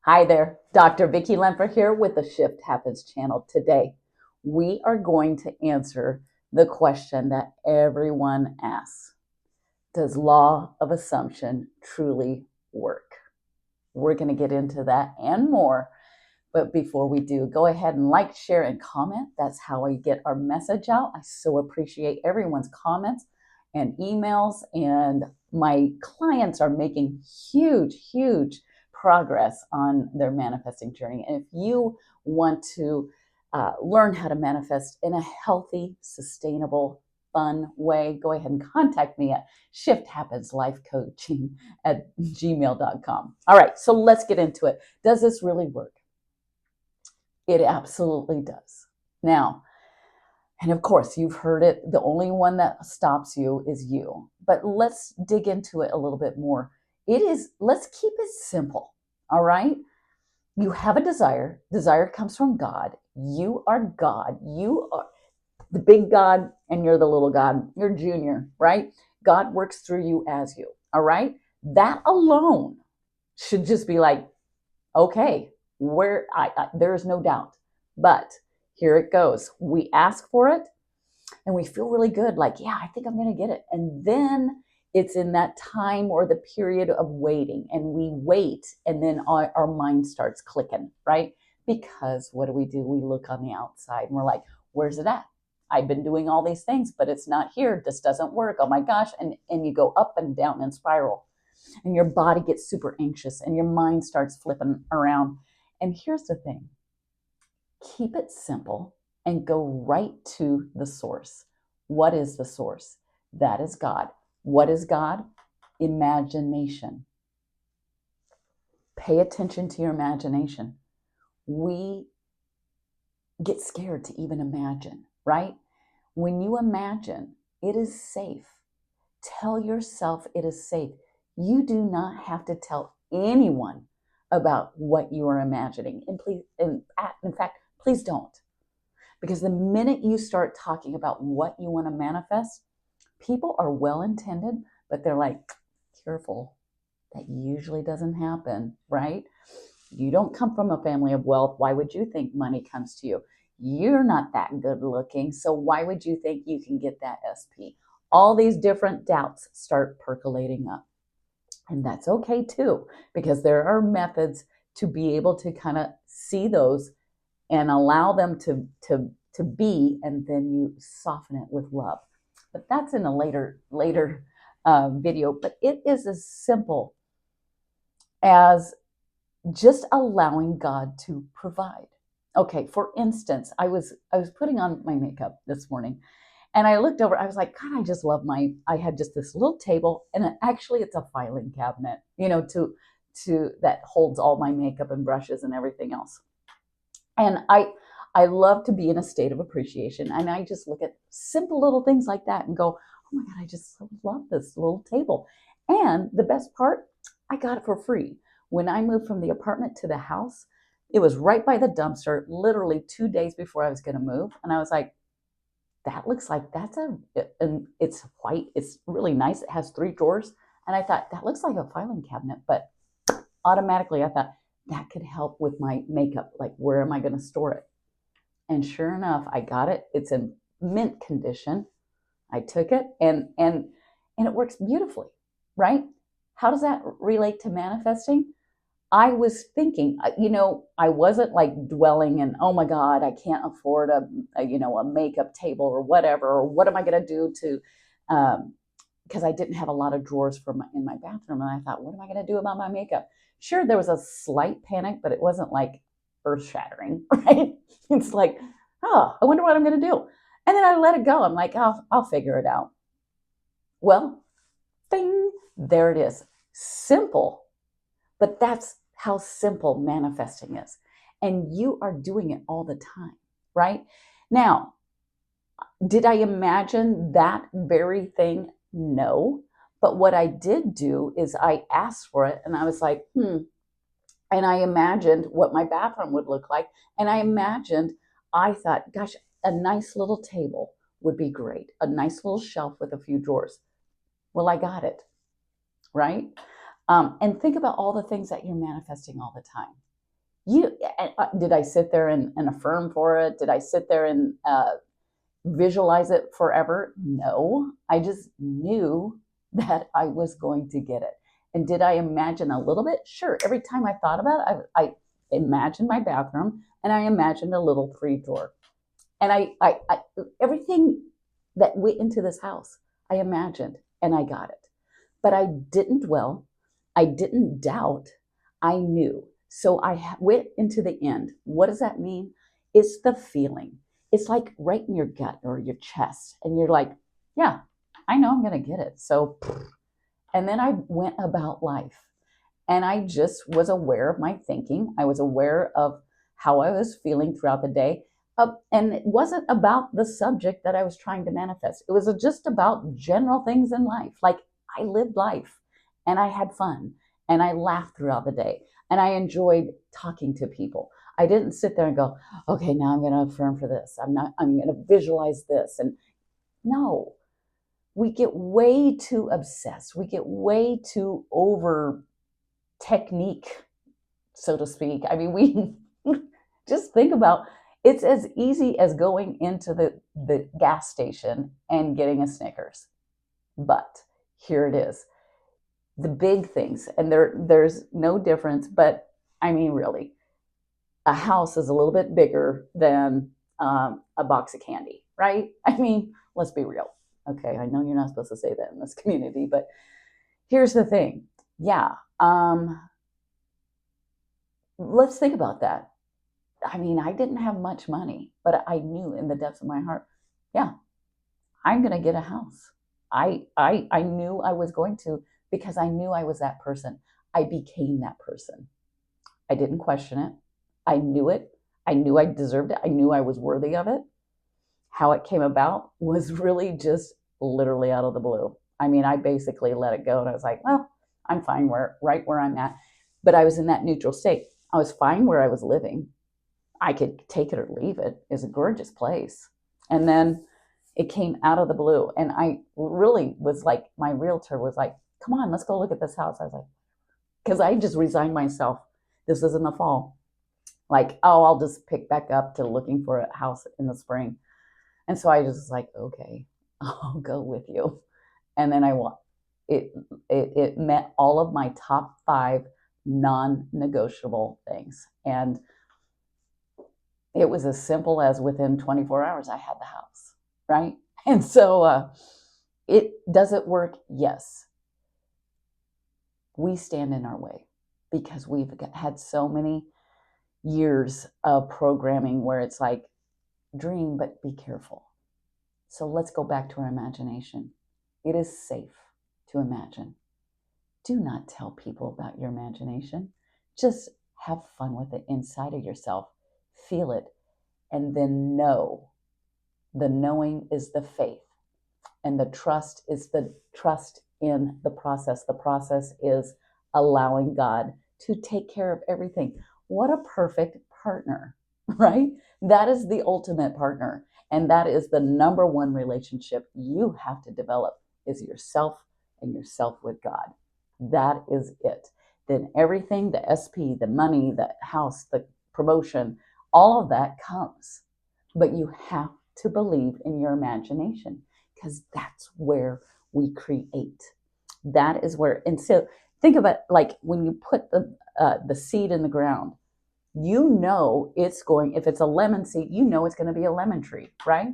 Hi there, Dr. Vicki Lemper here with the Shift Happens channel. Today, we are going to answer the question that everyone asks. Does law of assumption truly work? We're going to get into that and more. But before we do, go ahead and like, share, and comment. That's how we get our message out. I so appreciate everyone's comments and emails. And my clients are making huge progress on their manifesting journey. And if you want to learn how to manifest in a healthy, sustainable, fun way, go ahead and contact me at shifthappenslifecoaching@gmail.com. All right, so let's get into it. Does this really work? It absolutely does. Now, and of course, you've heard it. The only one that stops you is you. But let's dig into it a little bit more. Let's keep it simple. All right. You have a desire. Desire comes from God. You are God. You are the big God and you're the little God. You're junior, right? God works through you as you. All right. That alone should just be like, okay, there is no doubt. But here it goes. We ask for it and we feel really good, like, yeah, I think I'm going to get it. And then it's in that time or the period of waiting, and we wait, and then our mind starts clicking, right? Because what do? We look on the outside and we're like, where's it at? I've been doing all these things, but it's not here. This doesn't work. Oh my gosh. And you go up and down and spiral, and your body gets super anxious and your mind starts flipping around. And here's the thing, keep it simple and go right to the source. What is the source? That is God. What is God? Imagination. Pay attention to your imagination. We get scared to even imagine, right? When you imagine, it is safe. Tell yourself it is safe. You do not have to tell anyone about what you are imagining. And please, in fact, please don't. Because the minute you start talking about what you want to manifest, people are well-intended, but they're like, careful, that usually doesn't happen, right? You don't come from a family of wealth. Why would you think money comes to you? You're not that good looking, so why would you think you can get that SP? All these different doubts start percolating up. And that's okay too, because there are methods to be able to kind of see those and allow them to be, and then you soften it with love. But that's in a later video. But it is as simple as just allowing God to provide. Okay, for instance, I was putting on my makeup this morning, and I looked over. I was like, God, I just love I had just this little table, and actually, it's a filing cabinet, to that holds all my makeup and brushes and everything else. And I love to be in a state of appreciation, and I just look at simple little things like that and go, oh my God, I just love this little table. And the best part, I got it for free. When I moved from the apartment to the house, it was right by the dumpster, literally 2 days before I was going to move. And I was like, that looks like and it's white. It's really nice. It has 3 drawers. And I thought, that looks like a filing cabinet. But automatically, I thought, that could help with my makeup. Like, where am I going to store it? And sure enough, I got it. It's in mint condition. I took it, and it works beautifully, right? How does that relate to manifesting? I was thinking, I wasn't like dwelling in, oh my God, I can't afford a makeup table or whatever, or what am I going to do to, because I didn't have a lot of drawers in my bathroom. And I thought, what am I going to do about my makeup? Sure, there was a slight panic, but it wasn't like earth shattering, right? It's like, oh, I wonder what I'm going to do. And then I let it go. I'm like, oh, I'll figure it out. Well, bing, there it is. Simple, but that's how simple manifesting is. And you are doing it all the time, right? Now, did I imagine that very thing? No. But what I did do is I asked for it, and I was like, and I imagined what my bathroom would look like. And I thought, gosh, a nice little table would be great. A nice little shelf with a few drawers. Well, I got it, right? And think about all the things that you're manifesting all the time. Did I sit there and affirm for it? Did I sit there and visualize it forever? No, I just knew that I was going to get it. And did I imagine a little bit? Sure. Every time I thought about it, I imagined my bathroom and I imagined a little free drawer. And I everything that went into this house, I imagined and I got it. But I didn't dwell. I didn't doubt. I knew. So I went into the end. What does that mean? It's the feeling. It's like right in your gut or your chest. And you're like, yeah, I know I'm going to get it. So, and then I went about life. And I just was aware of my thinking. I was aware of how I was feeling throughout the day. And it wasn't about the subject that I was trying to manifest. It was just about general things in life. Like I lived life and I had fun and I laughed throughout the day and I enjoyed talking to people. I didn't sit there and go, okay, now I'm going to affirm for this. I'm going to visualize this. And no, we get way too obsessed. We get way too over technique, so to speak. I mean, we just think about it's as easy as going into the gas station and getting a Snickers. But here it is. The big things, and there's no difference, but I mean, really, a house is a little bit bigger than a box of candy, right? I mean, let's be real. Okay, I know you're not supposed to say that in this community, but here's the thing. Yeah, let's think about that. I mean, I didn't have much money, but I knew in the depths of my heart, yeah, I'm going to get a house. I knew I was going to because I knew I was that person. I became that person. I didn't question it. I knew it. I knew I deserved it. I knew I was worthy of it. How it came about was really just literally out of the blue. I mean, I basically let it go and I was like, well, I'm fine right where I'm at. But I was in that neutral state. I was fine where I was living. I could take it or leave it. It's a gorgeous place. And then it came out of the blue. And I really was like, my realtor was like, come on, let's go look at this house. I was like, because I just resigned myself. This is in the fall. Like, oh, I'll just pick back up to looking for a house in the spring. And so I just was like, okay, I'll go with you. And then it met all of my top 5 non-negotiable things. And it was as simple as within 24 hours, I had the house, right? And so does it work? Yes. We stand in our way because we've had so many years of programming where it's like, dream, but be careful. So let's go back to our imagination. It is safe to imagine. Do not tell people about your imagination. Just have fun with it inside of yourself. Feel it, and then know. The knowing is the faith, and the trust is the trust in the process. The process is allowing God to take care of everything. What a perfect partner, right? That is the ultimate partner, and that is the number one relationship you have to develop is yourself and yourself with God. That is it. Then everything, the SP, the money, the house, the promotion, all of that comes. But you have to believe in your imagination because that's where we create. That is where, and so think of it like when you put the seed in the ground, you know it's going, if it's a lemon seed, you know it's going to be a lemon tree, right?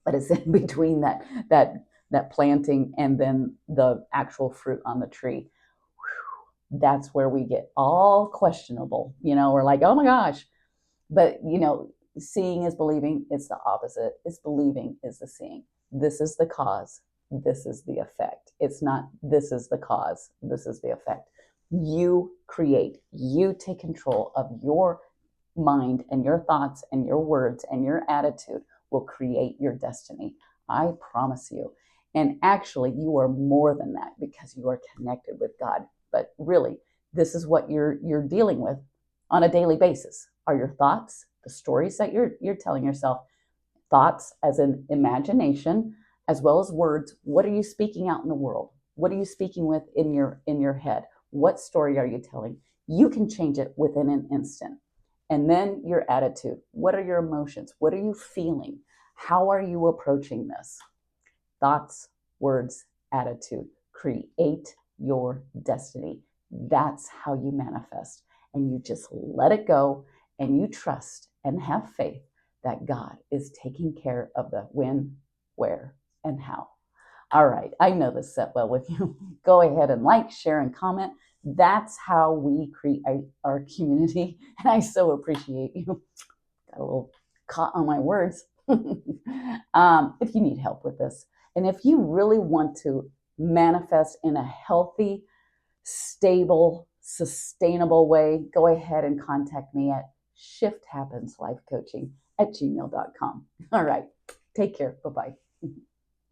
But it's in between that planting and then the actual fruit on the tree. That's where we get all questionable. We're like, oh my gosh. But, seeing is believing. It's the opposite. It's believing is the seeing. This is the cause. This is the effect. It's not, this is the cause. This is the effect. You create. You take control of your mind and your thoughts and your words and your attitude will create your destiny. I promise you. And actually, you are more than that because you are connected with God. But really, this is what you're dealing with on a daily basis. Are your thoughts, the stories that you're telling yourself, thoughts as an imagination, as well as words. What are you speaking out in the world? What are you speaking with in your head? What story are you telling? You can change it within an instant. And then your attitude. What are your emotions? What are you feeling? How are you approaching this? Thoughts, words, attitude. Create your destiny. That's how you manifest. And you just let it go and you trust and have faith that God is taking care of the when, where, and how. All right, I know this set well with you. Go ahead and like, share, and comment. That's how we create our community. And I so appreciate you. Got a little caught on my words. If you need help with this, and if you really want to manifest in a healthy, stable, sustainable way, go ahead and contact me at shifthappenslifecoaching@gmail.com. All right, take care. Bye-bye.